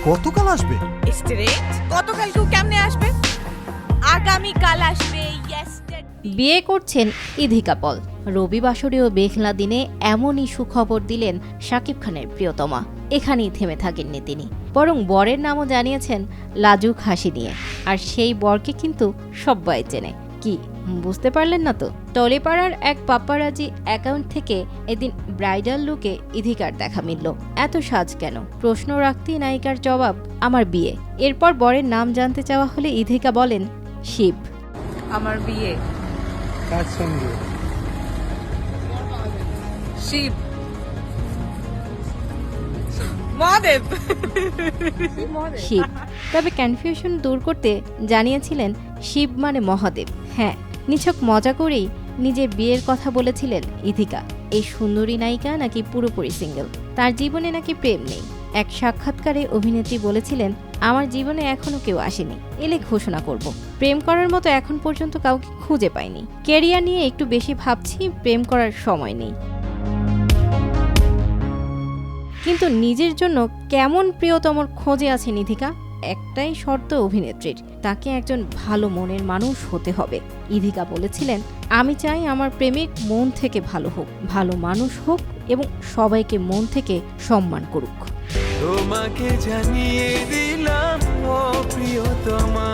গতকাল আসবে? স্ট্রেট গতকাল কেউ কেমনে আসবে? আগামীকাল আসবে। বিয়ে করছেন ইধিকা পল। রবিবাসরীয় মেঘলা দিনে এমনই সুখবর দিলেন শাকিব খানের প্রিয়তমা। এখানেই থেমে থাকেননি তিনি, বরং বরের নামও জানিয়েছেন লাজুক হাসি নিয়ে। আর সেই বরকে কিন্তু সবাই চেনে। কি বুঝতে পারলেন না তো? টলিপাড়ার এক পাপ্পারাজি অ্যাকাউন্ট থেকে এদিন ব্রাইডাল লুকে ইধিকার দেখা মিলল। এত সাজ কেন? প্রশ্ন রাখতেই নায়িকার জবাব, আমার বিয়ে। এরপর বরের নাম জানতে চাওয়া হলে ইধিকা বলেন, শিব। আমার বিয়ে কার সঙ্গে? শিব মহাদেব। শিব। তবে কনফিউশন দূর করতে জানিয়েছিলেন শিব মানে মহাদেব। হ্যাঁ, নিছক মজা করেই নিজের বিয়ের কথা বলেছিলেন ইধিকা। এই সুন্দরী নায়িকা নাকি পুরোপুরি সিঙ্গেল, তার জীবনে নাকি প্রেম নেই। এক সাক্ষাৎকারে অভিনেত্রী বলেছিলেন, আমার জীবনে এখনো কেউ আসেনি, এলে ঘোষণা করব। প্রেম করার মতো এখন পর্যন্ত কাউকে খুঁজে পাইনি। ক্যারিয়ার নিয়ে একটু বেশি ভাবছি, প্রেম করার সময় নেই। কিন্তু নিজের জন্য কেমন প্রিয়তমর খোঁজে আছে ইধিকা? একটাই শর্ত অভিনেত্রীর, তাকে একজন ভালো মনের মানুষ হতে হবে। ইধিকা বলেছিলেন, আমি চাই আমার প্রেমিক মন থেকে ভালো হোক, ভালো মানুষ হোক এবং সবাইকে মন থেকে সম্মান করুক। তোমাকে জানিয়ে দিলাম ও প্রিয়তমা।